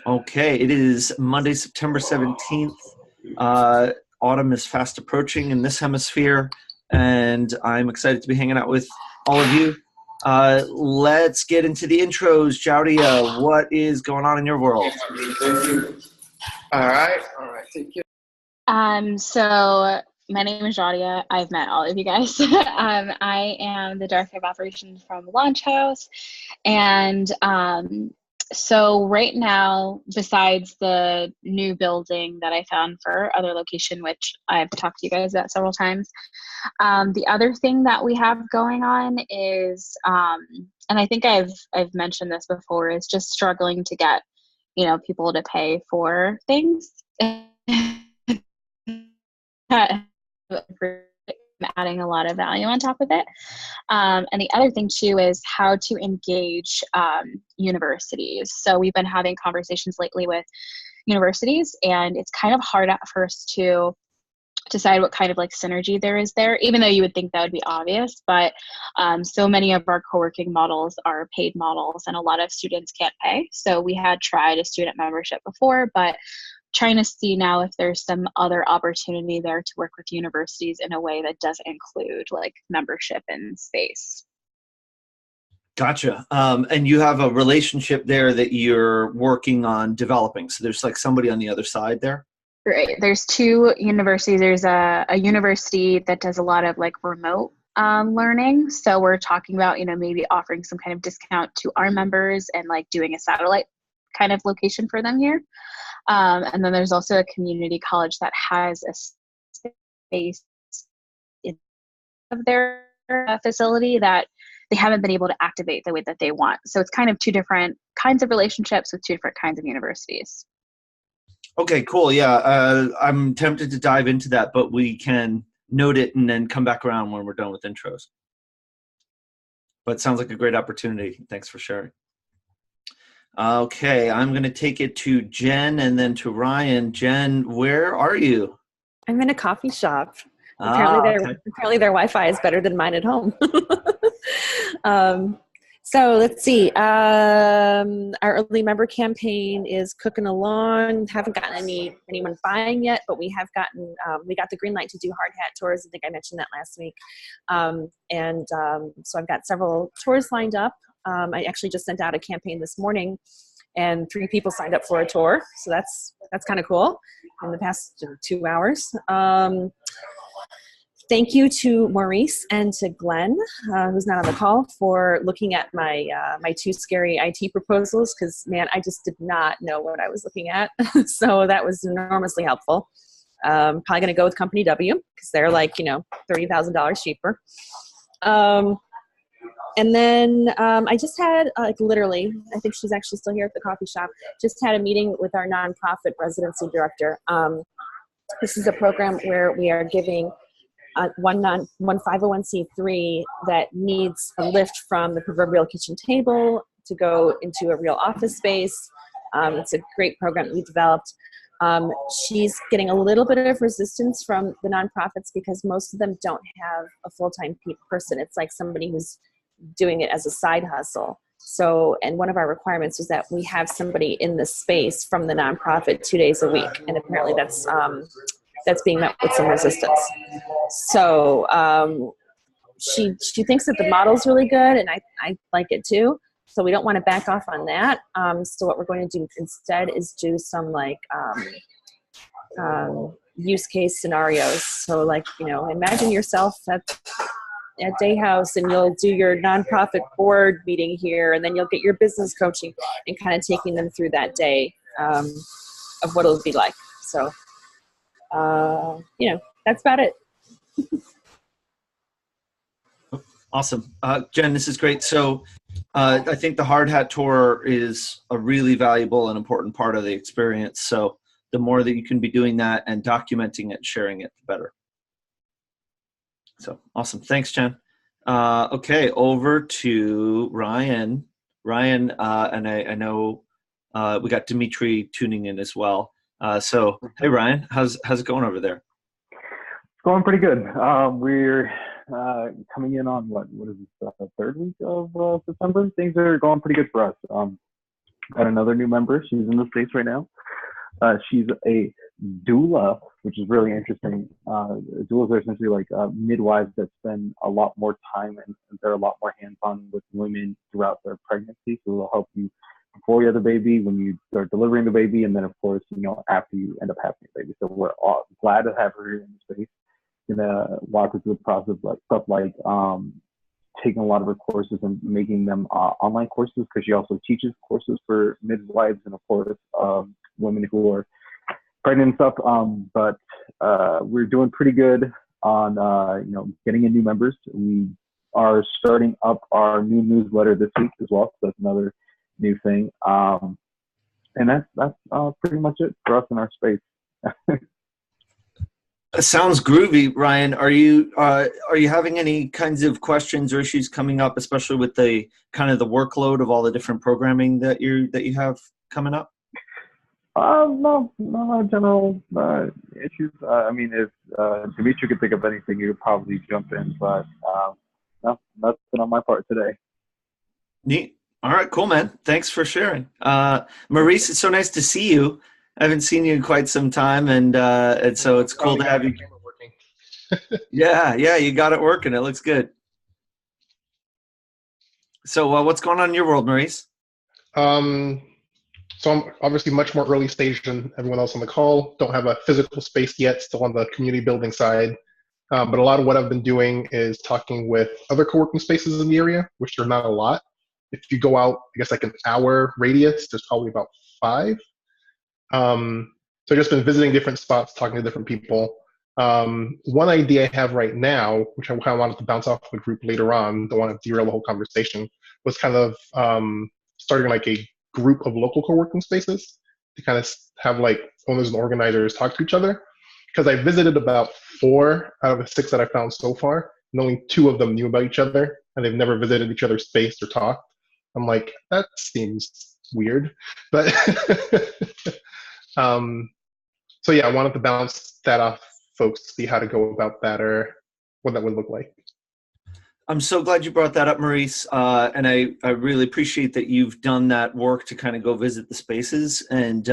Okay, it is Monday, September 17th. Autumn is fast approaching in this hemisphere, and I'm excited to be hanging out with all of you. Let's get into the intros. Jaudia, what is going on in your world? All right. Thank you. So my name is Jaudia. I've met all of you guys. I am the Director of Operations from Launch House. And so right now, besides the new building that I found for other location, which I've talked to you guys about several times, the other thing that we have going on is, and I think I've mentioned this before, is just struggling to get, people to pay for things. Adding a lot of value on top of it. And the other thing too is how to engage universities. So we've been having conversations lately with universities, and it's kind of hard at first to decide what kind of like synergy there is there, even though you would think that would be obvious. But so many of our co-working models are paid models, and a lot of students can't pay. So we had tried a student membership before, but trying to see now if there's some other opportunity there to work with universities in a way that doesn't include like membership and space. Gotcha. And you have a relationship there that you're working on developing. So there's like somebody on the other side there? Right. There's two universities. There's a university that does a lot of like remote learning. So we're talking about, maybe offering some kind of discount to our members and like doing a satellite kind of location for them here. And then there's also a community college that has a space in of their facility that they haven't been able to activate the way that they want. So it's kind of two different kinds of relationships with two different kinds of universities. Okay, cool. Yeah, I'm tempted to dive into that, but we can note it and then come back around when we're done with intros. But it sounds like a great opportunity. Thanks for sharing. Okay, I'm going to take it to Jen and then to Ryan. Jen, where are you? I'm in a coffee shop. Apparently their Wi-Fi is better than mine at home. So let's see. Our early member campaign is cooking along. Haven't gotten anyone buying yet, but we have gotten. We got the green light to do hard hat tours. I think I mentioned that last week. So I've got several tours lined up. I actually just sent out a campaign this morning, and 3 people signed up for a tour. So that's kind of cool. In the past 2 hours. Thank you to Maurice and to Glenn, who's not on the call, for looking at my 2 scary IT proposals, because, man, I just did not know what I was looking at. So that was enormously helpful. Probably going to go with Company W, because they're like, $30,000 cheaper. And then I just had, literally, I think she's actually still here at the coffee shop, just had a meeting with our nonprofit residency director. This is a program where we are giving one 501c3 that needs a lift from the proverbial kitchen table to go into a real office space. It's a great program that we developed. She's getting a little bit of resistance from the nonprofits because most of them don't have a full-time person. It's like somebody who's doing it as a side hustle. So, and one of our requirements was that we have somebody in the space from the nonprofit 2 days a week. And apparently that's being met with some resistance. So she thinks that the model's really good, and I like it too. So we don't want to back off on that. So what we're going to do instead is do some use case scenarios. So imagine yourself at Day House, and you'll do your nonprofit board meeting here, and then you'll get your business coaching, and kind of taking them through that day of what it'll be like. So, that's about it. Awesome. Jen, this is great. So I think the hard hat tour is a really valuable and important part of the experience. So the more that you can be doing that and documenting it, sharing it, the better. So awesome. Thanks, Jen. Okay, over to Ryan. Ryan, and I know we got Dimitri tuning in as well. So hey, Ryan, how's it going over there? It's going pretty good. We're coming in on what is this, the 3rd week of September. Things are going pretty good for us. got another new member. She's in the States right now. She's a doula, which is really interesting. Doulas are essentially like midwives that spend a lot more time and they're a lot more hands-on with women throughout their pregnancy. So they'll help you before you have the baby, when you start delivering the baby, and then of course, after you end up having the baby. So we're all glad to have her here in the space. Gonna walk her through the process, like stuff like taking a lot of her courses and making them online courses, because she also teaches courses for midwives and of course women who are pregnant and stuff. But we're doing pretty good on getting in new members. We are starting up our new newsletter this week as well. So that's another new thing. And that's pretty much it for us in our space. Sounds groovy, Ryan. Are you having any kinds of questions or issues coming up, especially with the kind of the workload of all the different programming that you have coming up? No general issues. I mean, if Dimitri could think of anything, he would probably jump in, but no, nothing on my part today. Neat. All right, cool, man. Thanks for sharing. Maurice, it's so nice to see you. I haven't seen you in quite some time, and so it's cool to have you. Yeah, you got it working. It looks good. So what's going on in your world, Maurice? So I'm obviously much more early stage than everyone else on the call. Don't have a physical space yet, still on the community building side. But a lot of what I've been doing is talking with other co-working spaces in the area, which are not a lot. If you go out, I guess like an hour radius, there's probably about 5. So I've just been visiting different spots, talking to different people. One idea I have right now, which I kind of wanted to bounce off the group later on, don't want to derail the whole conversation, was kind of starting like a group of local co-working spaces to kind of have like owners and organizers talk to each other. Because I visited about 4 out of the 6 that I found so far, and only 2 of them knew about each other, and they've never visited each other's space or talked. I'm like, that seems weird. But so yeah, I wanted to bounce that off folks to see how to go about that or what that would look like. I'm so glad you brought that up, Maurice. And I really appreciate that you've done that work to kind of go visit the spaces. And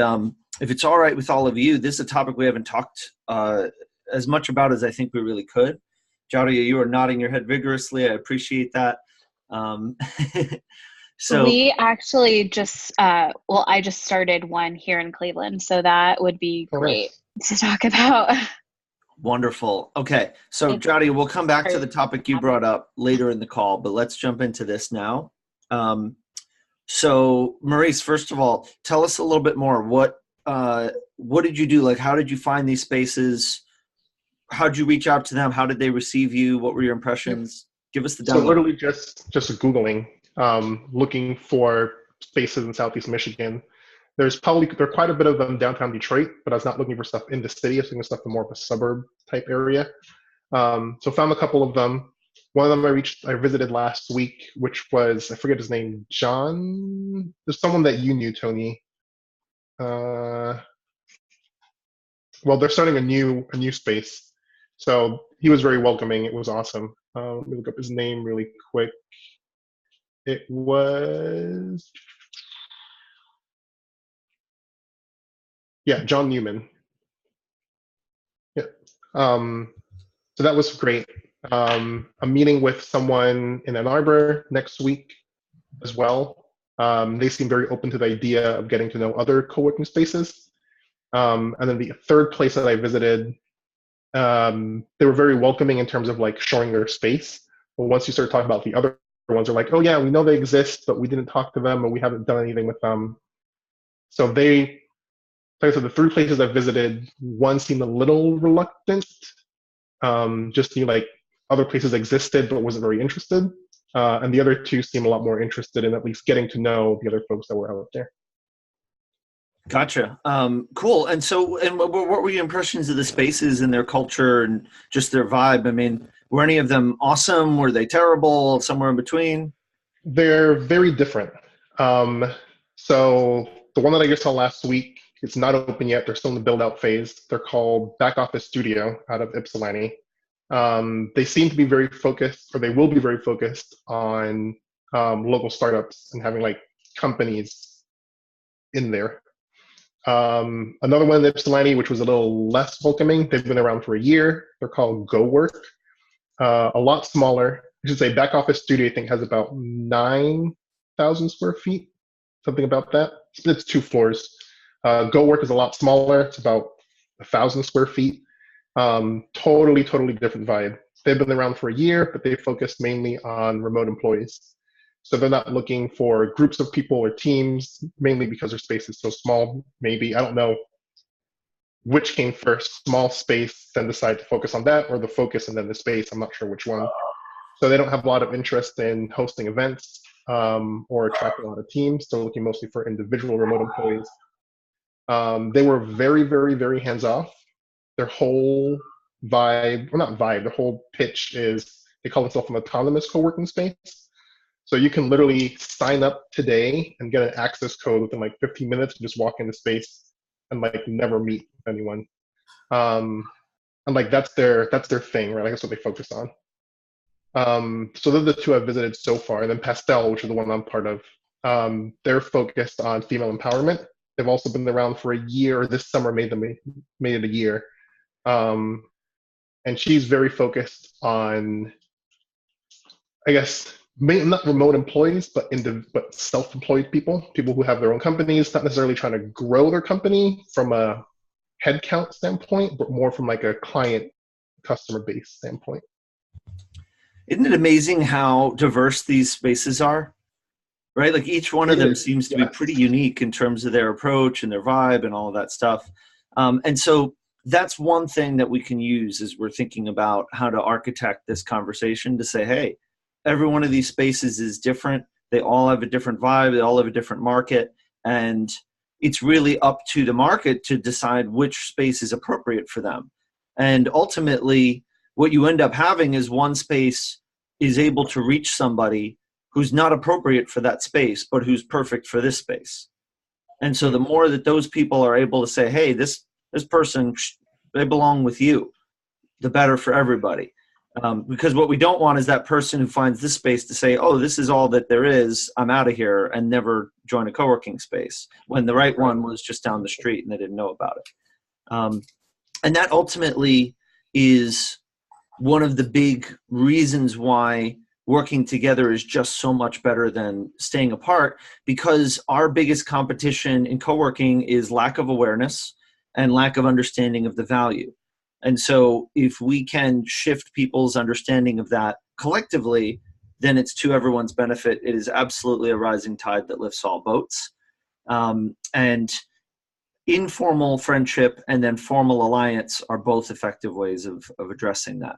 if it's all right with all of you, this is a topic we haven't talked as much about as I think we really could. Jaudia, you are nodding your head vigorously. I appreciate that. So we actually just, I just started one here in Cleveland, so that would be great to talk about. Wonderful. Okay. So Jaudia, we'll come back to the topic you brought up later in the call, but let's jump into this now. So Maurice, first of all, tell us a little bit more. What did you do? Like, how did you find these spaces? How did you reach out to them? How did they receive you? What were your impressions? Give us the download. So literally just Googling, looking for spaces in Southeast Michigan. There are quite a bit of them downtown Detroit, but I was not looking for stuff in the city. I was looking for stuff in more of a suburb type area. So found a couple of them. One of them I visited last week, which was, I forget his name, John. There's someone that you knew, Tony. Well, they're starting a new space. So he was very welcoming. It was awesome. Let me look up his name really quick. It was, yeah, John Newman. Yeah. So that was great. I'm meeting with someone in Ann Arbor next week as well. They seem very open to the idea of getting to know other co-working spaces. And then the third place that I visited, they were very welcoming in terms of like showing their space. But once you start talking about the other ones, they're like, oh yeah, we know they exist, but we didn't talk to them or we haven't done anything with them. So like I said, the 3 places I've visited, one seemed a little reluctant. Just knew like other places existed, but wasn't very interested. And the other 2 seem a lot more interested in at least getting to know the other folks that were out there. Gotcha. Cool. And so, what were your impressions of the spaces and their culture and just their vibe? I mean, were any of them awesome? Were they terrible? Somewhere in between? They're very different. So the one that I just saw last week, it's not open yet. They're still in the build out phase. They're called Back Office Studio out of Ypsilanti. They seem to be very focused, or they will be very focused on local startups and having like companies in there. Another one, Ypsilanti, which was a little less welcoming. They've been around for a year. They're called cowork. A lot smaller. I should say back office studio, I think, has about 9,000 square feet, something about that. It's 2 floors. cowork is a lot smaller. It's about 1,000 square feet. Totally different vibe. They've been around for a year, but they focus mainly on remote employees. So they're not looking for groups of people or teams, mainly because their space is so small. Maybe, I don't know which came first, small space, then decide to focus on that, or the focus and then the space. I'm not sure which one. So they don't have a lot of interest in hosting events or attracting a lot of teams. They're looking mostly for individual remote employees. They were very hands-off. Their whole vibe, well, not vibe, their whole pitch is they call themselves an autonomous co-working space. So you can literally sign up today and get an access code within like 15 minutes and just walk into space and like never meet anyone. And like that's their thing, right? Like that's what they focus on. So those are the 2 I've visited so far. And then Pastel, which is the one I'm part of, they're focused on female empowerment. They've also been around for a year. This summer made it a year. And she's very focused on, I guess, not remote employees, but self-employed people who have their own companies, not necessarily trying to grow their company from a headcount standpoint, but more from like a client customer base standpoint. Isn't it amazing how diverse these spaces are? Right? Like each one of them seems to be pretty unique in terms of their approach and their vibe and all of that stuff. And so that's one thing that we can use as we're thinking about how to architect this conversation, to say, hey, every one of these spaces is different. They all have a different vibe. They all have a different market. And it's really up to the market to decide which space is appropriate for them. And ultimately, what you end up having is one space is able to reach somebody who's not appropriate for that space, but who's perfect for this space. And so the more that those people are able to say, hey, this person, they belong with you, the better for everybody. Because what we don't want is that person who finds this space to say, oh, this is all that there is, I'm out of here, and never join a co-working space, when the right one was just down the street and they didn't know about it. And that ultimately is one of the big reasons why working together is just so much better than staying apart, because our biggest competition in co-working is lack of awareness and lack of understanding of the value. And so if we can shift people's understanding of that collectively, then it's to everyone's benefit. It is absolutely a rising tide that lifts all boats. And informal friendship and then formal alliance are both effective ways of addressing that.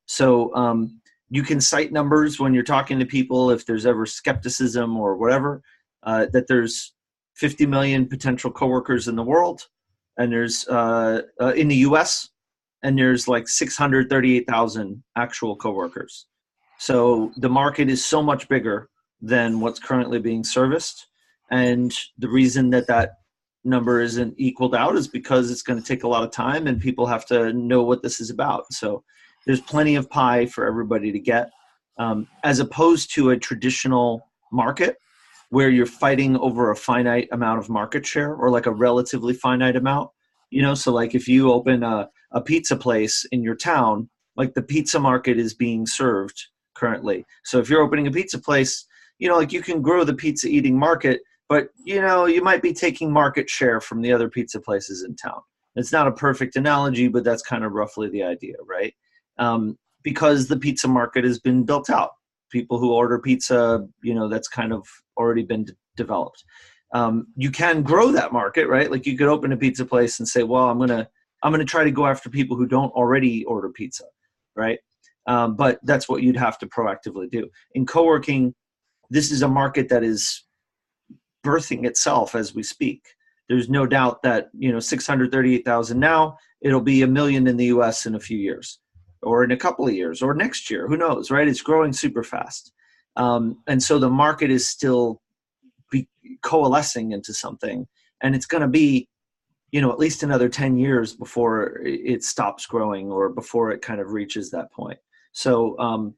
So you can cite numbers when you're talking to people if there's ever skepticism or whatever, that there's 50 million potential coworkers in the world, and there's in the US, and there's like 638,000 actual coworkers. So the market is so much bigger than what's currently being serviced. And the reason that that number isn't equaled out is because it's going to take a lot of time and people have to know what this is about. So there's plenty of pie for everybody to get, as opposed to a traditional market where you're fighting over a finite amount of market share, or like a relatively finite amount. You know, so like if you open a pizza place in your town, like the pizza market is being served currently. So if you're opening a pizza place, you know, like you can grow the pizza eating market, but you know, you might be taking market share from the other pizza places in town. It's not a perfect analogy, but that's kind of roughly the idea, right? Because the pizza market has been built out. People who order pizza, you know, that's kind of already been developed. You can grow that market, right? Like you could open a pizza place and say, well, I'm gonna try to go after people who don't already order pizza, right? But that's what you'd have to proactively do. In co-working, this is a market that is birthing itself as we speak. There's no doubt that, you know, 638,000 now, it'll be 1 million in the US in a few years, or in a couple of years, or next year, who knows, right? It's growing super fast. And so the market is still coalescing into something, and it's going to be, you know, at least another 10 years before it stops growing, or before it kind of reaches that point. So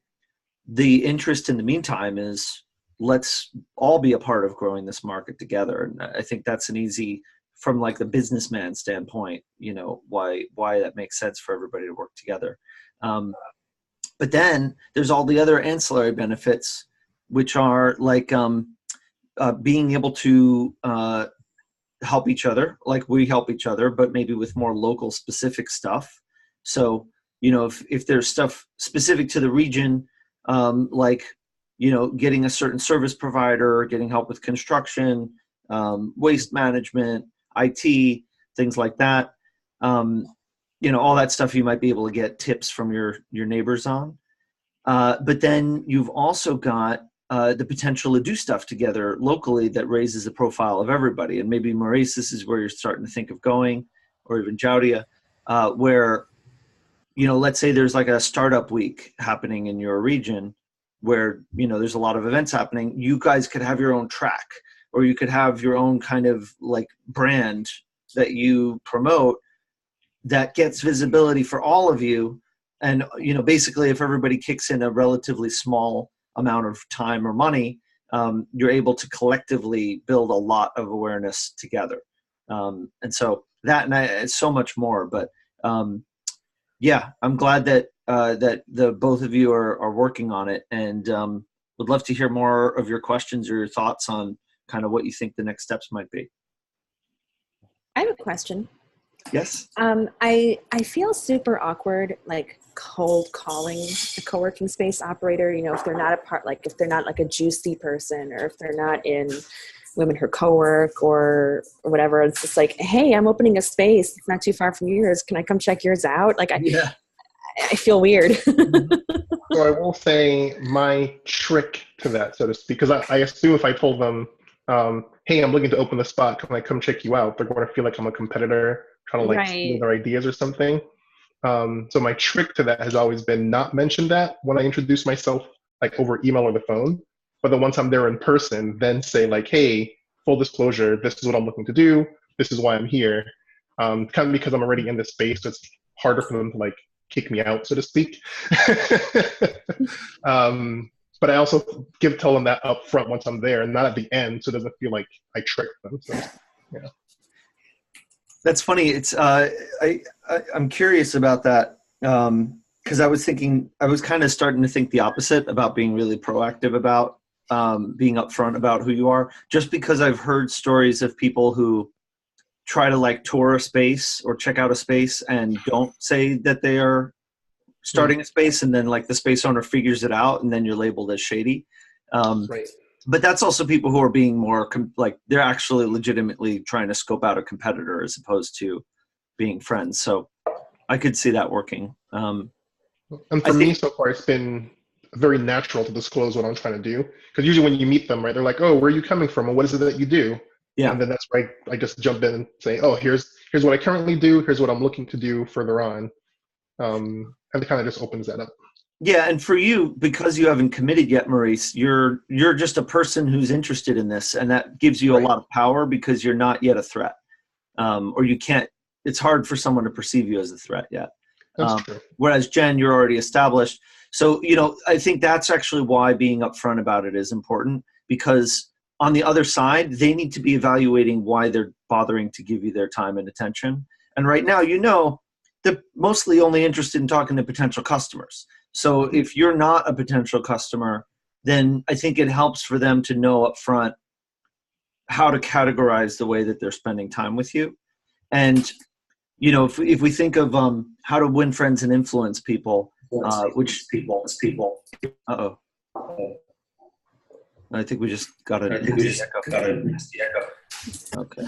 the interest in the meantime is let's all be a part of growing this market together. And I think that's an easy, from like the businessman standpoint, you know, why that makes sense for everybody to work together. But then there's all the other ancillary benefits, which are like being able to help each other, like we help each other, but maybe with more local specific stuff. So, you know, if there's stuff specific to the region, like, you know, getting a certain service provider, getting help with construction, waste management, IT, things like that. You know, all that stuff you might be able to get tips from your neighbors on. But then you've also got the potential to do stuff together locally that raises the profile of everybody. And maybe, Maurice, this is where you're starting to think of going, or even Jaudia, where, you know, let's say there's like a startup week happening in your region where, you know, there's a lot of events happening. You guys could have your own track, or you could have your own kind of like brand that you promote that gets visibility for all of you. And, you know, basically if everybody kicks in a relatively small amount of time or money, you're able to collectively build a lot of awareness together. And so that, and it's so much more, but yeah, I'm glad that that the both of you are working on it, and would love to hear more of your questions or your thoughts on kind of what you think the next steps might be. I have a question. Yes. I feel super awkward, like cold calling a co-working space operator, you know, if they're not a part, like if they're not like a juicy person, or if they're not in Women Who Co-work or whatever. It's just like, hey, I'm opening a space. It's not too far from yours. Can I come check yours out? Like, I feel weird. So I will say my trick to that, so to speak, because I assume if I told them, hey, I'm looking to open the spot, can I come check you out? They're going to feel like I'm a competitor trying to like steal their ideas or something. So my trick to that has always been not mention that when I introduce myself, like over email or the phone. But then once I'm there in person, then say like, hey, full disclosure, this is what I'm looking to do. This is why I'm here. Kind of because I'm already in this space, so it's harder for them to like kick me out, so to speak. But I also tell them that up front once I'm there, and not at the end, so it doesn't feel like I tricked them. So, yeah. That's funny. It's I'm curious about that, because I was kind of starting to think the opposite about being really proactive about being upfront about who you are, just because I've heard stories of people who try to like tour a space or check out a space and don't say that they are starting a space, and then like the space owner figures it out, and then you're labeled as shady. Right. But that's also people who are being more like they're actually legitimately trying to scope out a competitor as opposed to being friends. So I could see that working. And for me, so far, it's been very natural to disclose what I'm trying to do. Because usually when you meet them, right, they're like, oh, where are you coming from? And what is it that you do? Yeah. And then that's where I just jump in and say, oh, here's what I currently do. Here's what I'm looking to do further on. And it kind of just opens that up. Yeah, and for you, because you haven't committed yet, Maurice, you're just a person who's interested in this, and that gives you a lot of power because you're not yet a threat, or you can't. It's hard for someone to perceive you as a threat yet. That's true. Whereas Jen, you're already established. So you know, I think that's actually why being upfront about it is important, because on the other side, they need to be evaluating why they're bothering to give you their time and attention. And right now, you know, they're mostly only interested in talking to potential customers. So if you're not a potential customer, then I think it helps for them to know up front how to categorize the way that they're spending time with you. And, you know, if we think of how to win friends and influence people, which people, uh-oh. I think we just got a nasty echo. Okay.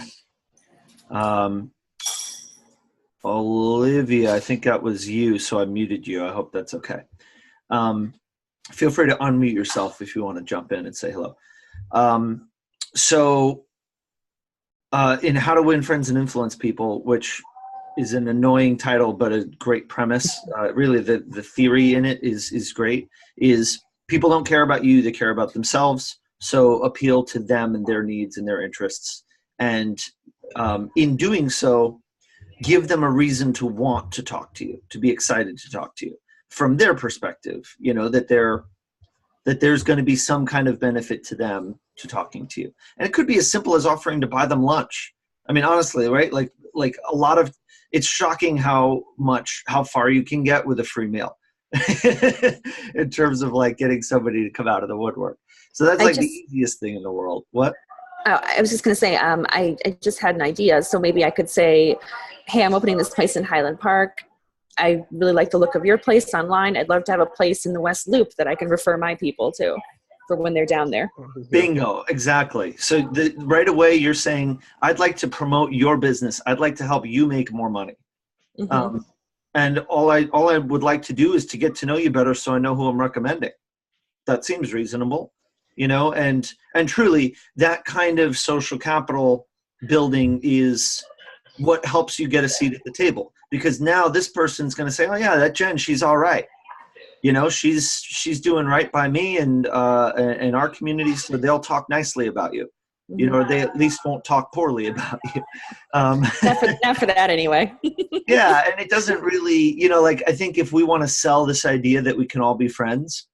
Olivia, I think that was you, so I muted you. I hope that's okay. Feel free to unmute yourself if you want to jump in and say hello. So in How to Win Friends and Influence People, which is an annoying title but a great premise, really the theory in it is great, is people don't care about you, they care about themselves. So appeal to them and their needs and their interests. And in doing so, give them a reason to want to talk to you, to be excited to talk to you from their perspective, you know, that they're that there's going to be some kind of benefit to them to talking to you. And it could be as simple as offering to buy them lunch. I mean, honestly, right? Like a lot of, it's shocking how far you can get with a free meal in terms of like getting somebody to come out of the woodwork. So that's like the easiest thing in the world. What? Oh, I was just going to say, I just had an idea. So maybe I could say, hey, I'm opening this place in Highland Park. I really like the look of your place online. I'd love to have a place in the West Loop that I can refer my people to for when they're down there. Bingo, exactly. So right away you're saying, I'd like to promote your business. I'd like to help you make more money. Mm-hmm. And all I would like to do is to get to know you better so I know who I'm recommending. That seems reasonable, you know, and truly that kind of social capital building is what helps you get a seat at the table, because now this person's going to say, oh yeah, that Jen, she's all right. You know, she's doing right by me and our community, so they'll talk nicely about you. You know, or they at least won't talk poorly about you. Not for that anyway. Yeah, and it doesn't really, you know, like I think if we want to sell this idea that we can all be friends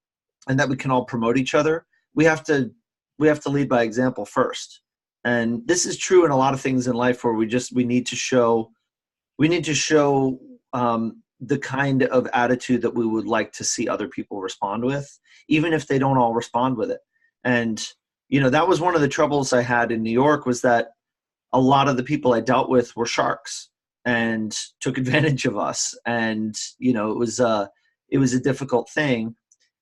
and that we can all promote each other, we have to lead by example first. And this is true in a lot of things in life where we need to show the kind of attitude that we would like to see other people respond with, even if they don't all respond with it. And, you know, that was one of the troubles I had in New York, was that a lot of the people I dealt with were sharks and took advantage of us. And, you know, it was a difficult thing,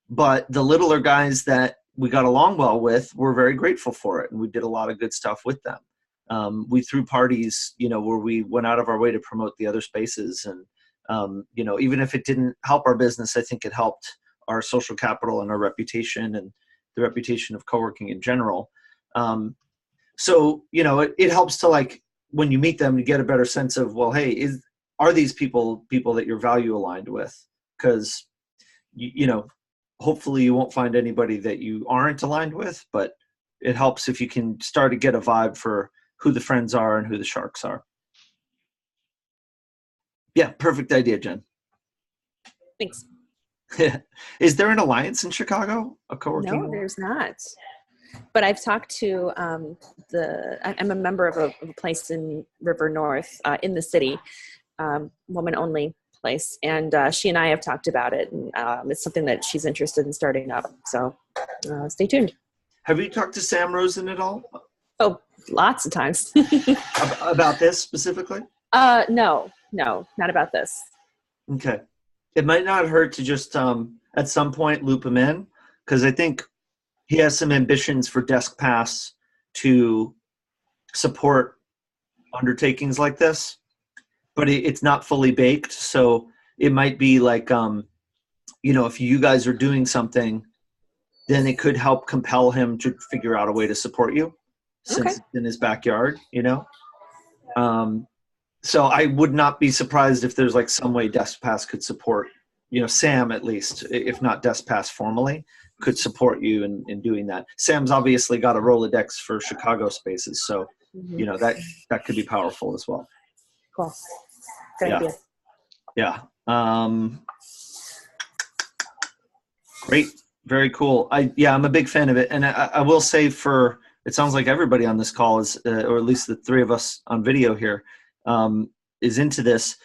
but the littler guys that we got along well with were very grateful for it. And we did a lot of good stuff with them. We threw parties, you know, where we went out of our way to promote the other spaces. And, you know, even if it didn't help our business, I think it helped our social capital and our reputation and the reputation of coworking in general. So, you know, it helps to, like, when you meet them, to get a better sense of, well, hey, are these people that you're value aligned with? Because, you know, hopefully you won't find anybody that you aren't aligned with, but it helps if you can start to get a vibe for who the friends are and who the sharks are. Yeah, perfect idea, Jen. Thanks. Is there an alliance in Chicago? A coworking? No, there's not. But I've talked to I'm a member of a place in River North in the city, woman only place, and she and I have talked about it, and it's something that she's interested in starting up. So stay tuned. Have you talked to Sam Rosen at all? Oh, lots of times. About this specifically? No, not about this. Okay. It might not hurt to just at some point loop him in, because I think he has some ambitions for Desk Pass to support undertakings like this, but it's not fully baked. So it might be like, you know, if you guys are doing something, then it could help compel him to figure out a way to support you, since it's in his backyard, you know? So I would not be surprised if there's like some way Desk Pass could support, you know, Sam at least, if not Desk Pass formally, could support you in doing that. Sam's obviously got a Rolodex for Chicago spaces, so you know that could be powerful as well. Cool. Good idea. Yeah. Great. Very cool. I'm a big fan of it, and I will say, it sounds like everybody on this call is, or at least the three of us on video here, is into this.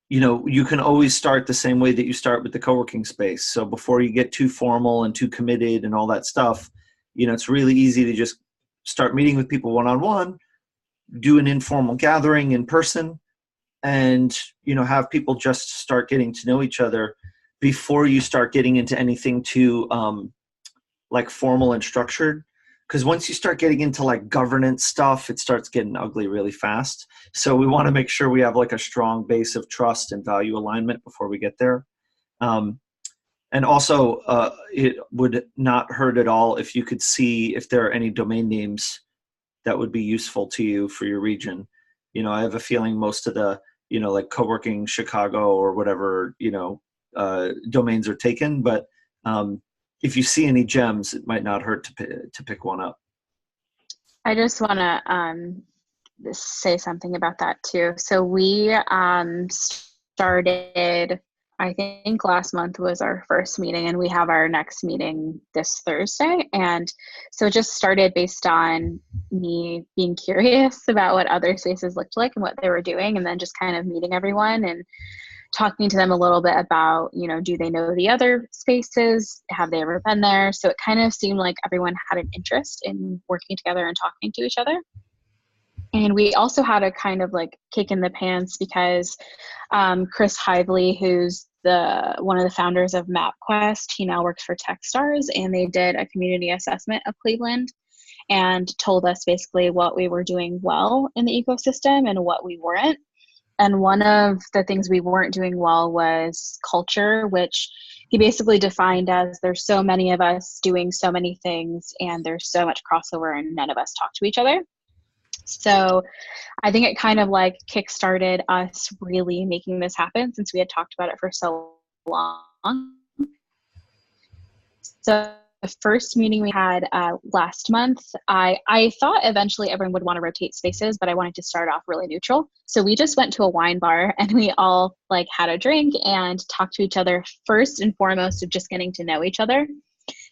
You know, you can always start the same way that you start with the co-working space. So before you get too formal and too committed and all that stuff, you know, it's really easy to just start meeting with people one-on-one, do an informal gathering in person, and, you know, have people just start getting to know each other before you start getting into anything too like formal and structured. Because once you start getting into like governance stuff, it starts getting ugly really fast. So we want to make sure we have like a strong base of trust and value alignment before we get there. And also, it would not hurt at all if you could see if there are any domain names that would be useful to you for your region. You know, I have a feeling most of the, you know, like coworking Chicago or whatever, you know, domains are taken, but if you see any gems, it might not hurt to pick one up. I just want to say something about that too. So we started I think last month was our first meeting, and we have our next meeting this Thursday. And so it just started based on me being curious about what other spaces looked like and what they were doing, and then just kind of meeting everyone and talking to them a little bit about, do they know the other spaces? Have they ever been there? So it kind of seemed like everyone had an interest in working together and talking to each other. And we also had a kind of like kick in the pants because Chris Hively, who's one of the founders of MapQuest, he now works for Techstars, and they did a community assessment of Cleveland and told us basically what we were doing well in the ecosystem and what we weren't. And one of the things we weren't doing well was culture, which he basically defined as there's so many of us doing so many things and there's so much crossover and none of us talk to each other. So I think it kind of like kickstarted us really making this happen since we had talked about it for so long. So the first meeting we had last month, I thought eventually everyone would want to rotate spaces, but I wanted to start off really neutral. So we just went to a wine bar and we all like had a drink and talked to each other first and foremost of just getting to know each other.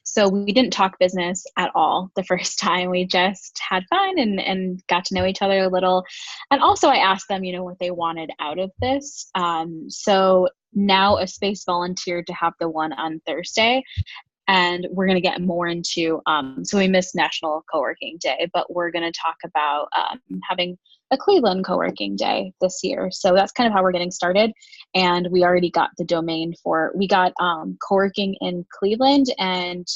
So we didn't talk business at all the first time. We just had fun and got to know each other a little. And also I asked them, what they wanted out of this. So now a space volunteered to have the one on Thursday. And we're going to get more into, so we missed National Coworking Day, but we're going to talk about having a Cleveland Coworking Day this year. So that's kind of how we're getting started. And we already got the domain we got Coworking in Cleveland and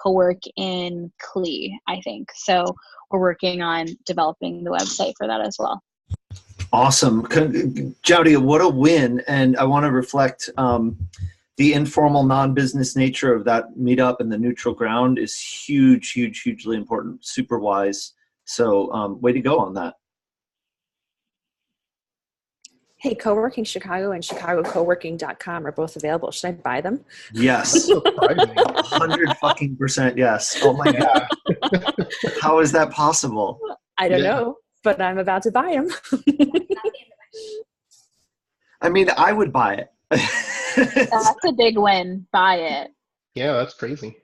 Cowork in Cle, I think. So we're working on developing the website for that as well. Awesome. Jaudia, what a win. And I want to reflect the informal non-business nature of that meetup and the neutral ground is hugely important, super wise. So way to go on that. Hey, Coworking Chicago and ChicagoCoworking.com are both available. Should I buy them? Yes. 100% yes. Oh my God. How is that possible? I don't know, but I'm about to buy them. I mean, I would buy it. That's a big win. Buy it. Yeah, that's crazy.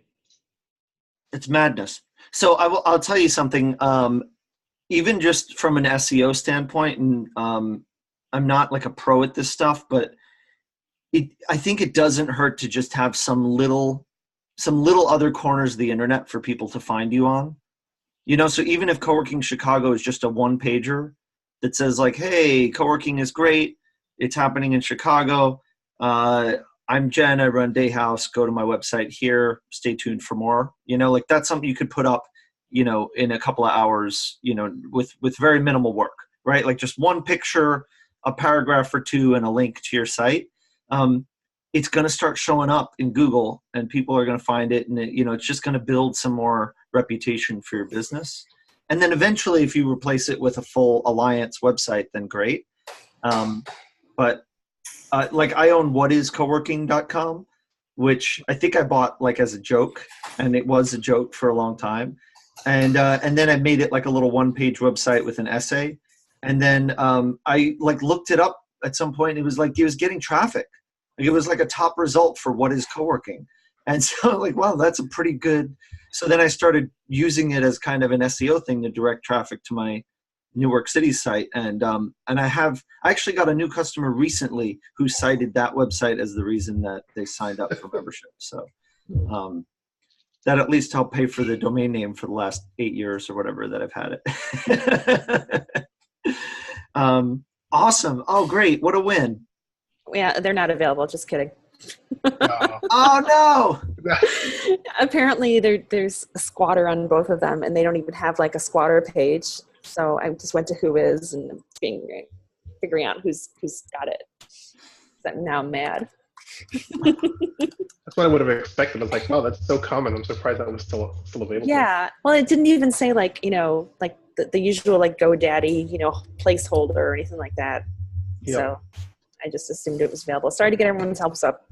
It's madness. So I'll tell you something. Even just from an SEO standpoint, and I'm not like a pro at this stuff, but I think it doesn't hurt to just have some little other corners of the internet for people to find you on. So even if Coworking Chicago is just a one-pager that says like, hey, coworking is great. It's happening in Chicago. I'm Jen, I run Day House. Go to my website here. Stay tuned for more. Like that's something you could put up, in a couple of hours, with very minimal work, right? Like just one picture, a paragraph or two, and a link to your site. It's going to start showing up in Google and people are going to find it. And it's just going to build some more reputation for your business. And then eventually if you replace it with a full Alliance website, then great. But like I own whatiscoworking.com, which I think I bought like as a joke, and it was a joke for a long time. And then I made it like a little one-page website with an essay. And then I like looked it up at some point. It was getting traffic. Like, it was like a top result for what is coworking. And so like, wow, that's a pretty good. So then I started using it as kind of an SEO thing to direct traffic to my Newark City site. And I actually got a new customer recently who cited that website as the reason that they signed up for membership. So that at least helped pay for the domain name for the last 8 years or whatever that I've had it. Awesome. Oh, great. What a win. Yeah, they're not available. Just kidding. Oh, no. Apparently there's a squatter on both of them, and they don't even have like a squatter page. So I just went to Whois and figuring out who's got it. Now I'm mad. That's what I would have expected. I was like, wow, that's so common. I'm surprised that was still available. Yeah. Well, it didn't even say like, like the usual like GoDaddy, placeholder or anything like that. Yep. So I just assumed it was available. Sorry to get everyone's hopes up.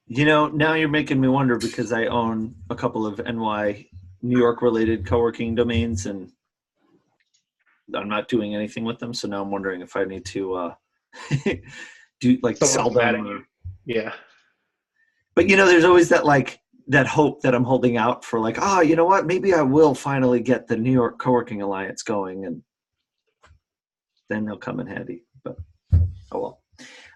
Now you're making me wonder because I own a couple of New York related coworking domains and I'm not doing anything with them. So now I'm wondering if I need to do like Someone's sell mad them. at you. Yeah. But there's always that that hope that I'm holding out for, like, you know what? Maybe I will finally get the New York Coworking Alliance going, and then they'll come in handy. But oh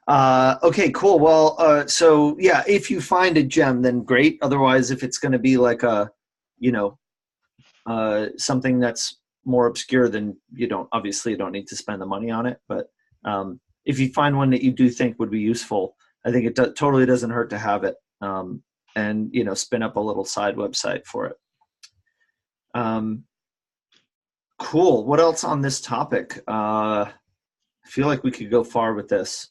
well. Okay, cool. Well, so yeah, if you find a gem, then great. Otherwise, if it's going to be like a, something that's more obscure, then you don't need to spend the money on it. But if you find one that you do think would be useful, I think it totally doesn't hurt to have it. And spin up a little side website for it. Cool. What else on this topic? I feel like we could go far with this.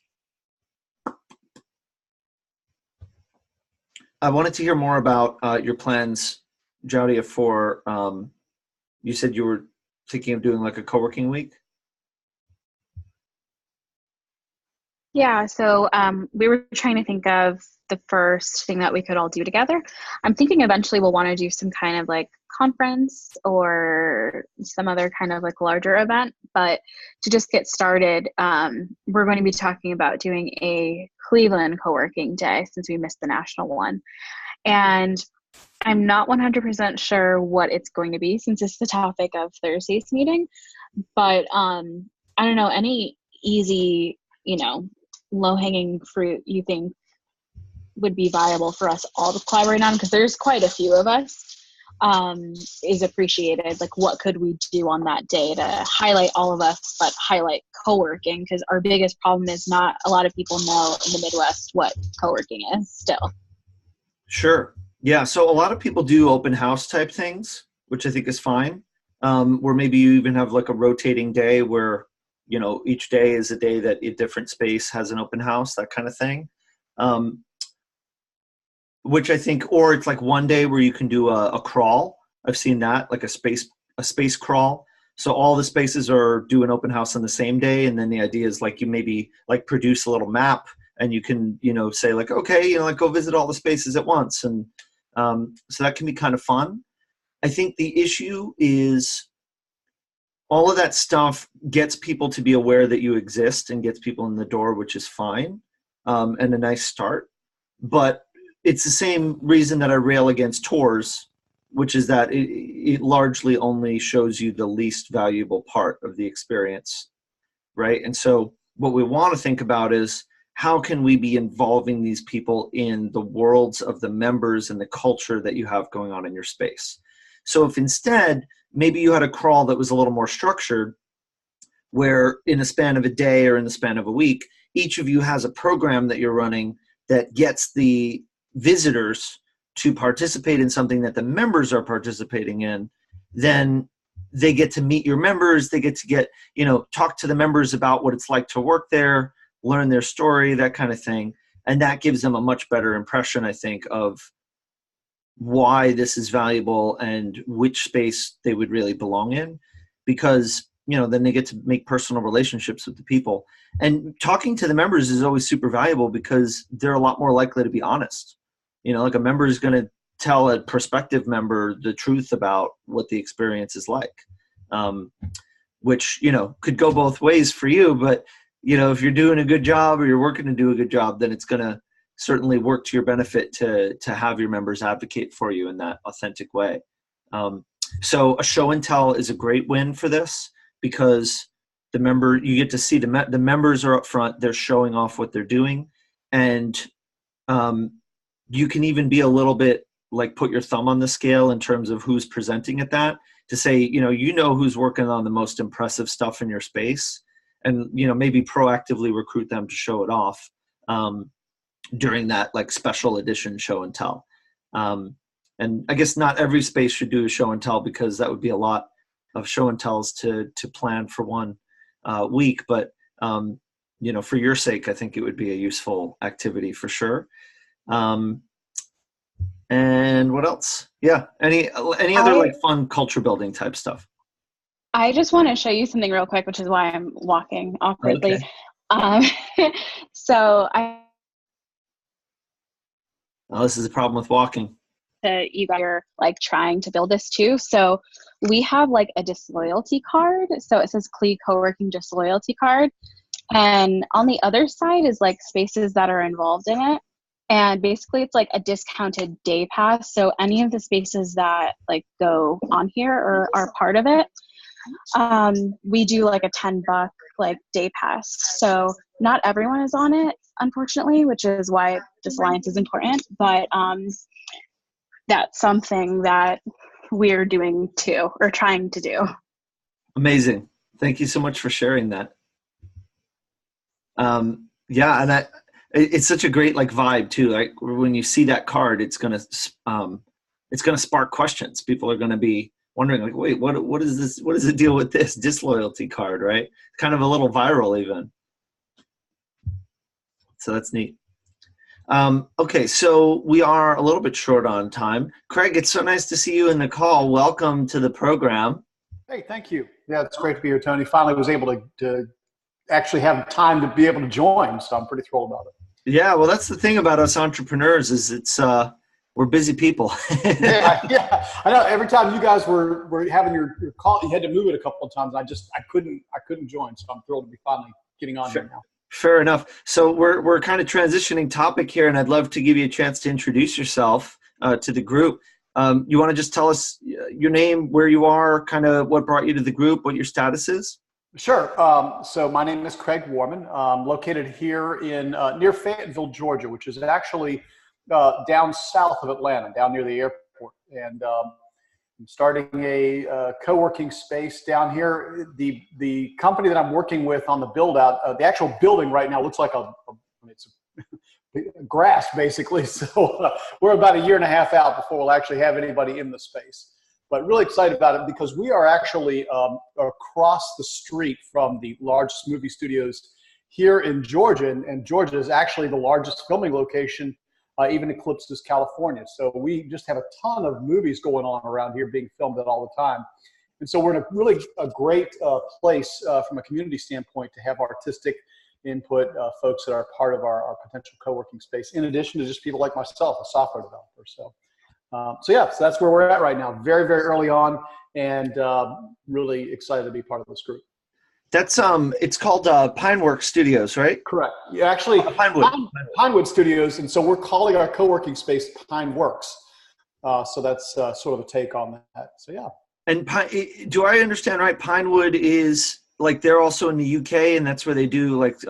I wanted to hear more about your plans, Jaudia, for you said you were thinking of doing like a co-working week. Yeah, so we were trying to think of the first thing that we could all do together. I'm thinking eventually we'll want to do some kind of like conference or some other kind of like larger event. But to just get started, we're going to be talking about doing a Cleveland co-working day since we missed the national one. And I'm not 100% sure what it's going to be since it's the topic of Thursday's meeting. But I don't know, any easy, low-hanging fruit you think would be viable for us all to collaborate on, because there's quite a few of us, is appreciated. Like, what could we do on that day to highlight all of us, but highlight co-working? Because our biggest problem is not a lot of people know in the Midwest what co-working is still. Sure. Yeah. So a lot of people do open house type things, which I think is fine. Where maybe you even have like a rotating day where, each day is a day that a different space has an open house, that kind of thing. Which I think, or it's like one day where you can do a crawl. I've seen that, like a space crawl. So all the spaces are do an open house on the same day. And then the idea is like, you maybe like produce a little map and you can, say like, okay, like go visit all the spaces at once. And so that can be kind of fun. I think the issue is all of that stuff gets people to be aware that you exist and gets people in the door, which is fine, and a nice start. But it's the same reason that I rail against tours, which is that it largely only shows you the least valuable part of the experience, right? And so what we want to think about is, how can we be involving these people in the worlds of the members and the culture that you have going on in your space? So if instead, maybe you had a crawl that was a little more structured, where in a span of a day or in the span of a week, each of you has a program that you're running that gets the visitors to participate in something that the members are participating in, then they get to meet your members. They get to talk to the members about what it's like to work there, learn their story, that kind of thing. And that gives them a much better impression, I think, of why this is valuable and which space they would really belong in, because then they get to make personal relationships with the people. And talking to the members is always super valuable because they're a lot more likely to be honest. Like a member is going to tell a prospective member the truth about what the experience is like, which could go both ways for you. But if you're doing a good job or you're working to do a good job, then it's going to certainly work to your benefit to have your members advocate for you in that authentic way. So a show and tell is a great win for this, because you get to see the members are up front, they're showing off what they're doing. And you can even be a little bit like put your thumb on the scale in terms of who's presenting at that, to say, who's working on the most impressive stuff in your space, and, maybe proactively recruit them to show it off during that like special edition show and tell. And I guess not every space should do a show and tell, because that would be a lot of show and tells to plan for one week. But, for your sake, I think it would be a useful activity for sure. And what else? Yeah. Any other like fun culture building type stuff? I just want to show you something real quick, which is why I'm walking awkwardly. Okay. So this is a problem with walking. You guys are like trying to build this too. So we have like a disloyalty card. So it says CLE Co-working disloyalty card. And on the other side is like spaces that are involved in it. And basically it's like a discounted day pass. So any of the spaces that like go on here or are part of it, we do like a $10 like day pass. So not everyone is on it, unfortunately, which is why this alliance is important. But that's something that we're doing too, or trying to do. Amazing. Thank you so much for sharing that. Yeah, and it's such a great like vibe too. Like when you see that card, it's gonna spark questions. People are gonna be wondering like, wait, what is this? What is the deal with this disloyalty card? Right? Kind of a little viral even. So that's neat. Okay, so we are a little bit short on time. Craig, it's so nice to see you in the call. Welcome to the program. Hey, thank you. Yeah, it's great to be here, Tony. Finally was able to actually have time to be able to join, so I'm pretty thrilled about it. Yeah, well, that's the thing about us entrepreneurs is we're busy people. yeah, I know. Every time you guys were having your call, you had to move it a couple of times. I couldn't join, so I'm thrilled to be finally getting on here now. Fair enough. So we're kind of transitioning topic here, and I'd love to give you a chance to introduce yourself to the group. You want to just tell us your name, where you are, kind of what brought you to the group, what your status is? Sure. So my name is Craig Warman. I'm located here in near Fayetteville, Georgia, which is actually down south of Atlanta, down near the airport. And I'm starting a co-working space down here. The company that I'm working with on the build out, the actual building right now looks like it's grass basically. So we're about a year and a half out before we'll actually have anybody in the space. But really excited about it because we are actually across the street from the largest movie studios here in Georgia. And Georgia is actually the largest filming location, even eclipses California. So we just have a ton of movies going on around here being filmed all the time. And so we're in a great place from a community standpoint to have artistic input, folks that are part of our potential co-working space, in addition to just people like myself, a software developer. So that's where we're at right now. Very, very early on, and really excited to be part of this group. That's it's called Pineworks Studios, right? Correct. Yeah, actually, Pinewood Studios, and so we're calling our co-working space Pineworks. So that's sort of a take on that. So yeah. And do I understand right? Pinewood is like they're also in the UK, and that's where they do like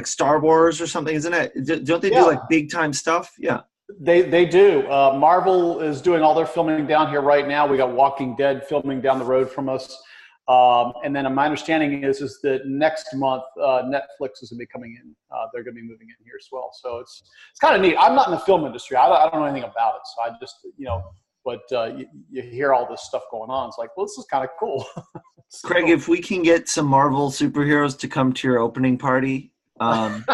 Star Wars or something, isn't it? Don't they do like big time stuff? Yeah. They do. Marvel is doing all their filming down here right now. We got Walking Dead filming down the road from us. And then my understanding is that next month Netflix is going to be coming in. They're going to be moving in here as well. So it's kind of neat. I'm not in the film industry. I don't know anything about it. So I just, but you hear all this stuff going on. It's like, well, this is kind of cool. Craig, if we can get some Marvel superheroes to come to your opening party, I'm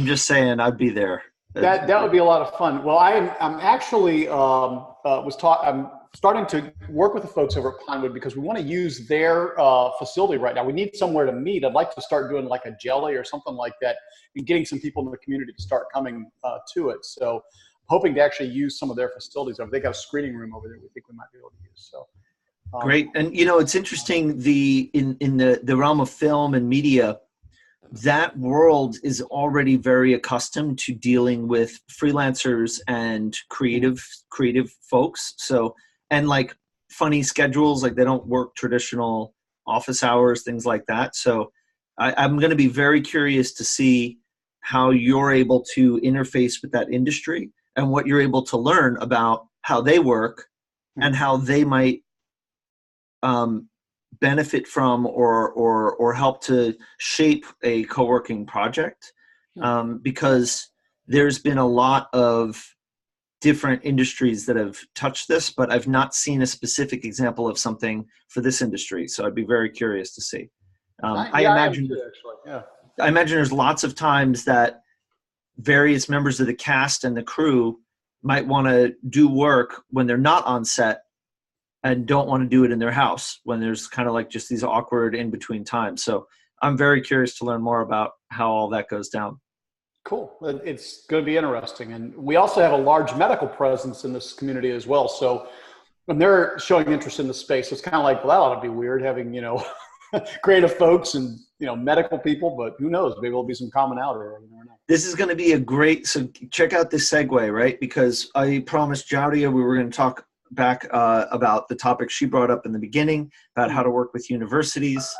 just saying I'd be there. That would be a lot of fun. Well, I'm actually I'm starting to work with the folks over at Pinewood because we want to use their facility right now. We need somewhere to meet. I'd like to start doing like a jelly or something like that and getting some people in the community to start coming to it. So hoping to actually use some of their facilities over. They got a screening room over there we think we might be able to use. So great. And it's interesting in the realm of film and media, that world is already very accustomed to dealing with freelancers and creative folks. So, and like funny schedules, like they don't work traditional office hours, things like that. So I'm going to be very curious to see how you're able to interface with that industry and what you're able to learn about how they work and how they might benefit from or help to shape a co-working project, because there's been a lot of different industries that have touched this, but I've not seen a specific example of something for this industry. So I'd be very curious to see. I imagine there's lots of times that various members of the cast and the crew might want to do work when they're not on set and don't want to do it in their house when there's kind of like just these awkward in-between times. So I'm very curious to learn more about how all that goes down. Cool. It's going to be interesting. And we also have a large medical presence in this community as well. So when they're showing interest in the space, it's kind of like, well, that ought to be weird having, creative folks and, medical people, but who knows? Maybe there'll be some commonality there. You never know. This is going to be a great, so check out this segue, right? Because I promised Jaudia we were going to talk back about the topic she brought up in the beginning about how to work with universities.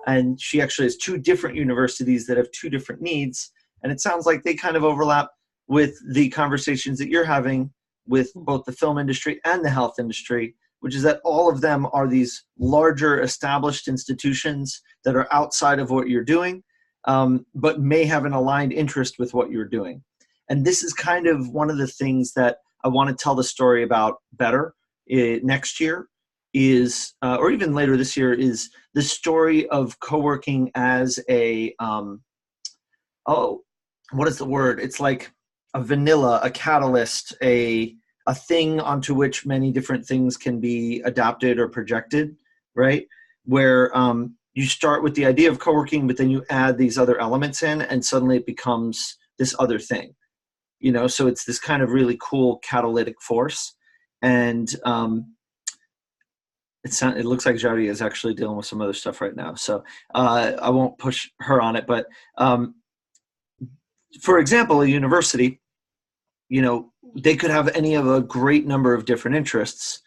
And she actually has two different universities that have two different needs. And it sounds like they kind of overlap with the conversations that you're having with both the film industry and the health industry, which is that all of them are these larger established institutions that are outside of what you're doing, but may have an aligned interest with what you're doing. And this is kind of one of the things that I want to tell the story about better next year is, or even later this year, is the story of coworking as a, what is the word? It's like a vanilla, a catalyst, a thing onto which many different things can be adapted or projected, right? Where you start with the idea of coworking, but then you add these other elements in, and suddenly it becomes this other thing. So it's this kind of really cool catalytic force. And it looks like Jaudia is actually dealing with some other stuff right now. So I won't push her on it. But for example, a university, they could have any of a great number of different interests.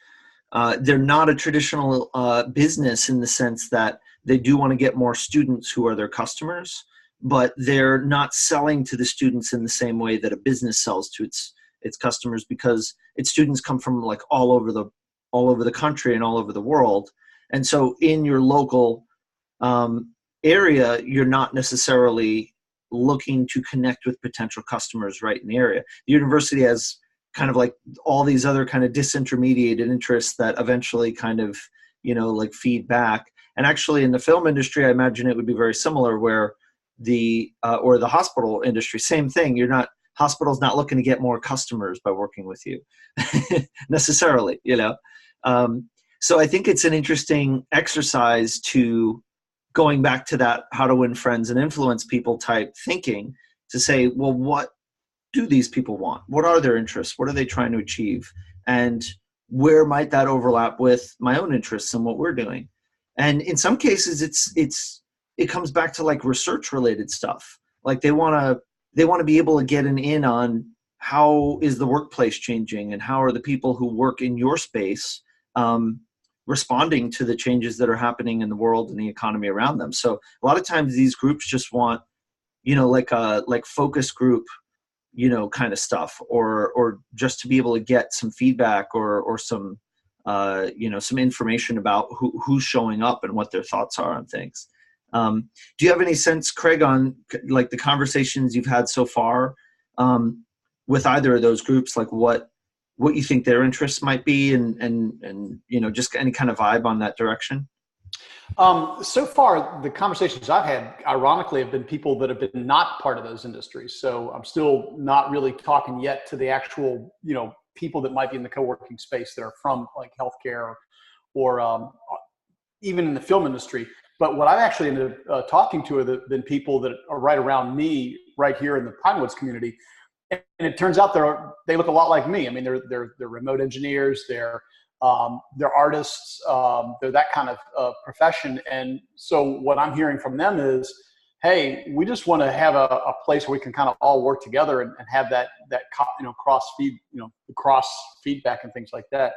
They're not a traditional business in the sense that they do want to get more students who are their customers, but they're not selling to the students in the same way that a business sells to its customers, because its students come from like all over the country and all over the world. And so in your local area, you're not necessarily looking to connect with potential customers right in the area. The university has kind of like all these other kind of disintermediated interests that eventually kind of, like feed back. And actually in the film industry, I imagine it would be very similar, where or the hospital industry, same thing. Hospital's not looking to get more customers by working with you necessarily, So I think it's an interesting exercise to going back to that how to win friends and influence people type thinking, to say, well, what do these people want? What are their interests? What are they trying to achieve? And where might that overlap with my own interests and what we're doing? And in some cases, it comes back to like research related stuff. Like they want to be able to get an in on how is the workplace changing, and how are the people who work in your space responding to the changes that are happening in the world and the economy around them. So a lot of times these groups just want, like focus group, kind of stuff, or just to be able to get some feedback or some, some information about who's showing up and what their thoughts are on things. Do you have any sense, Craig, on like the conversations you've had so far with either of those groups, like what you think their interests might be, and just any kind of vibe on that direction? So far, the conversations I've had, ironically, have been people that have been not part of those industries. So I'm still not really talking yet to the actual, people that might be in the co-working space that are from like healthcare or even in the film industry. But what I've actually ended up talking to have been people that are right around me, right here in the Pinewoods community. And it turns out they look a lot like me. I mean, they're remote engineers, they're artists, they're that kind of profession. And so what I'm hearing from them is, hey, we just want to have a place where we can kind of all work together and have that cross feedback and things like that.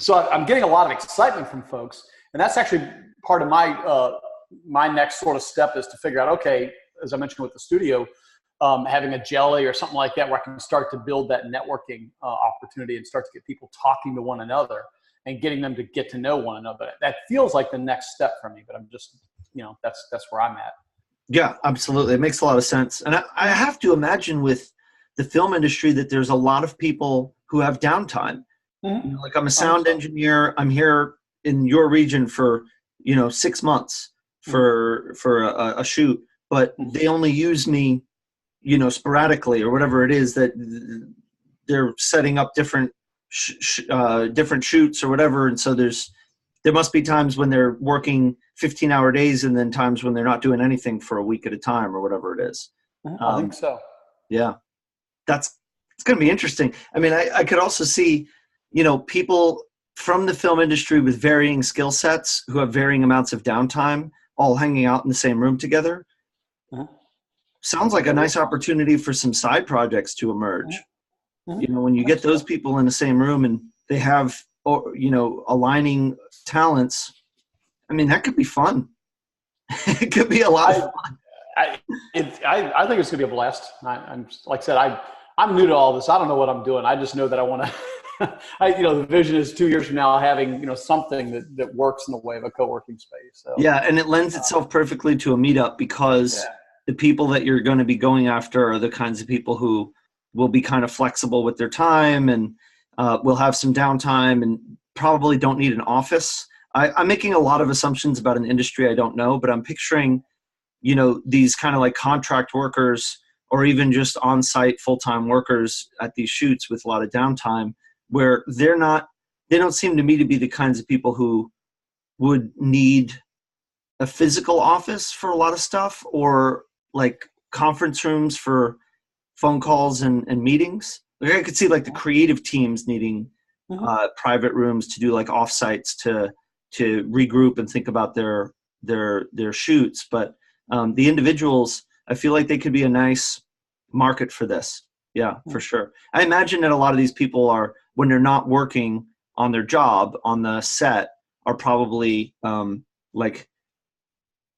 So I'm getting a lot of excitement from folks, and that's actually part of my next sort of step is to figure out, okay, as I mentioned with the studio, having a jelly or something like that where I can start to build that networking opportunity and start to get people talking to one another and getting them to get to know one another. That feels like the next step for me, but I'm just, that's where I'm at. Yeah, absolutely. It makes a lot of sense. And I have to imagine with the film industry that there's a lot of people who have downtime. Mm-hmm. Like I'm a sound engineer. I'm here in your region for, 6 months for a shoot, but they only use me sporadically or whatever it is that they're setting up different shoots or whatever. And so there must be times when they're working 15-hour days and then times when they're not doing anything for a week at a time or whatever it is. I think so. Yeah. It's going to be interesting. I mean, I could also see, people from the film industry with varying skill sets who have varying amounts of downtime, all hanging out in the same room together. Uh-huh. Sounds like a nice opportunity for some side projects to emerge. Uh-huh. You know, when you get those people in the same room and they have, you know, aligning talents, I mean, that could be fun. It could be a lot of fun. I think it's going to be a blast. I'm like I said, I'm new to all this. I don't know what I'm doing. I just know that I want to. You know, the vision is 2 years from now having, you know, something that works in the way of a co-working space. So, yeah, and it lends itself perfectly to a meetup because the people that you're going to be going after are the kinds of people who will be kind of flexible with their time and will have some downtime and probably don't need an office. I'm making a lot of assumptions about an industry I don't know, but I'm picturing, you know, these kind of like contract workers or even just on-site full-time workers at these shoots with a lot of downtime where they don't seem to me to be the kinds of people who would need a physical office for a lot of stuff or like conference rooms for phone calls and meetings. Like I could see like the creative teams needing private rooms to do like offsites to regroup and think about their shoots. But the individuals, I feel like they could be a nice market for this. Yeah, for sure. I imagine that a lot of these people are, when they're not working on their job on the set, are probably like,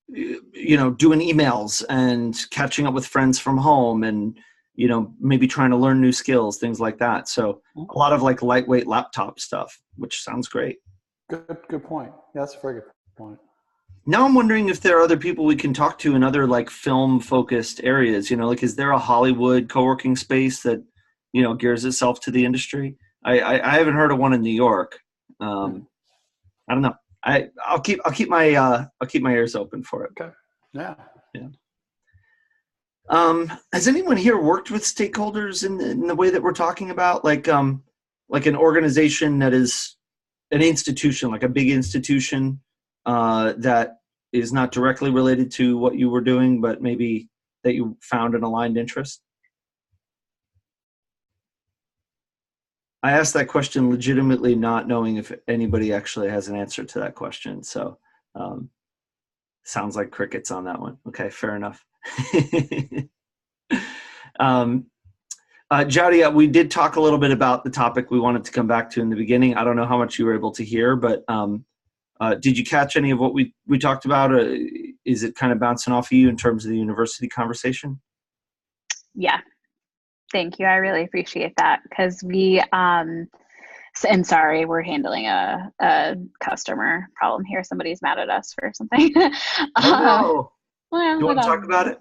you know, doing emails and catching up with friends from home and, you know, maybe trying to learn new skills, things like that. So a lot of like lightweight laptop stuff, which sounds great. Good point. Yeah, that's a very good point. Now I'm wondering if there are other people we can talk to in other like film focused areas, you know, like, is there a Hollywood co-working space that, you know, gears itself to the industry? I haven't heard of one in New York. I don't know. I'll keep my ears open for it. Okay. Yeah. Has anyone here worked with stakeholders in the way that we're talking about, like an organization that is an institution, like a big institution that is not directly related to what you were doing, but maybe that you found an aligned interest? I asked that question legitimately not knowing if anybody actually has an answer to that question. So sounds like crickets on that one. Okay, fair enough. Jaudia, we did talk a little bit about the topic we wanted to come back to in the beginning. I don't know how much you were able to hear, but did you catch any of what we talked about? Is it kind of bouncing off of you in terms of the university conversation? Yeah. Thank you. I really appreciate that because we, and sorry, we're handling a customer problem here. Somebody's mad at us for something. Oh, no. Well, you want to talk about it?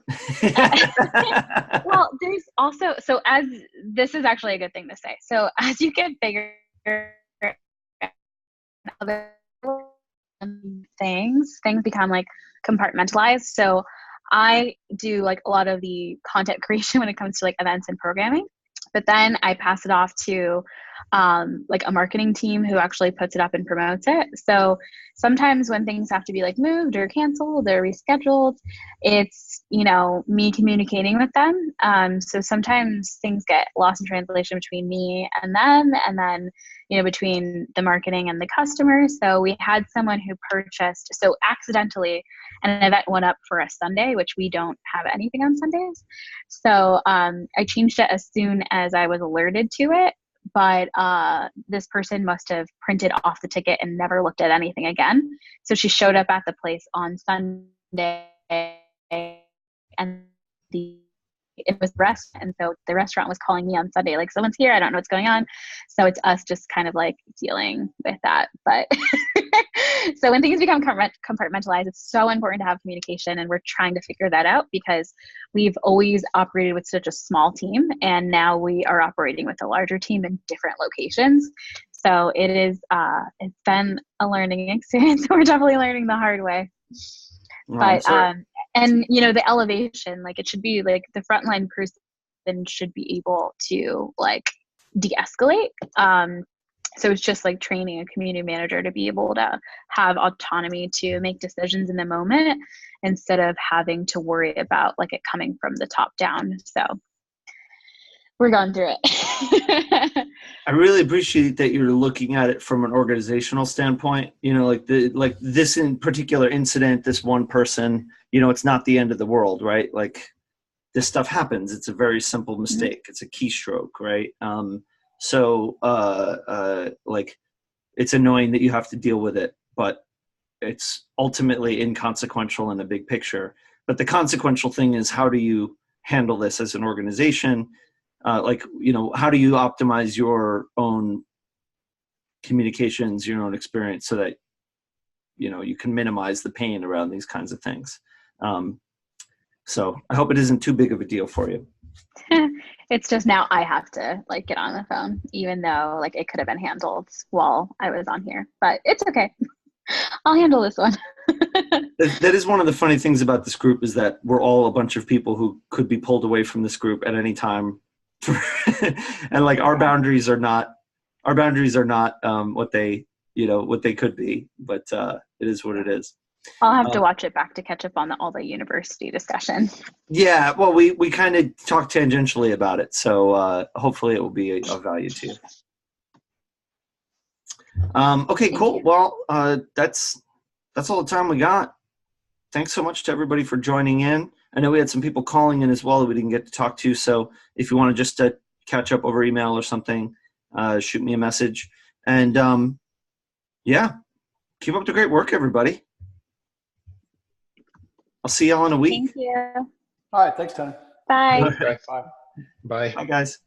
Well, there's also, so as this is actually a good thing to say. So as you get bigger, things become like compartmentalized. So I do like a lot of the content creation when it comes to like events and programming, but then I pass it off to like a marketing team who actually puts it up and promotes it. So sometimes when things have to be like moved or canceled or rescheduled, it's, you know, me communicating with them. So sometimes things get lost in translation between me and them, and then, you know, between the marketing and the customer. So we had someone who purchased, so accidentally, an event went up for a Sunday, which we don't have anything on Sundays. So I changed it as soon as I was alerted to it. But this person must have printed off the ticket and never looked at anything again. So she showed up at the place on Sunday, and it was the restaurant. And so the restaurant was calling me on Sunday, like, someone's here, I don't know what's going on. So it's us just kind of like dealing with that. But so when things become compartmentalized, it's so important to have communication, and we're trying to figure that out because we've always operated with such a small team, and now we are operating with a larger team in different locations. So it is, it's been a learning experience. We're definitely learning the hard way. But and you know, the elevation, like, it should be like the frontline person should be able to like de-escalate. So it's just like training a community manager to be able to have autonomy to make decisions in the moment instead of having to worry about like it coming from the top down. So we're going through it. I really appreciate that you're looking at it from an organizational standpoint. You know, like this in particular incident, this one person, you know, it's not the end of the world, right? Like this stuff happens. It's a very simple mistake. It's a keystroke, right? Like it's annoying that you have to deal with it, but it's ultimately inconsequential in the big picture. But the consequential thing is, how do you handle this as an organization? Like, you know, how do you optimize your own communications, your own experience, so that, you know, you can minimize the pain around these kinds of things. So I hope it isn't too big of a deal for you. It's just now I have to like get on the phone, even though like it could have been handled while I was on here, but it's okay. I'll handle this one. That is one of the funny things about this group, is that we're all a bunch of people who could be pulled away from this group at any time. And like our boundaries are not what they, you know, what they could be, but it is what it is. I'll have to watch it back to catch up on all the university discussion. Yeah, well, we kind of talked tangentially about it, so hopefully it will be of value to you. Okay, cool. Well, that's all the time we got. Thanks so much to everybody for joining in. I know we had some people calling in as well that we didn't get to talk to, so if you want to just catch up over email or something, shoot me a message. And yeah, keep up the great work, everybody. I'll see y'all in a week. Thank you. All right. Thanks, Tony. Bye. Okay. Bye. Bye. Bye, guys.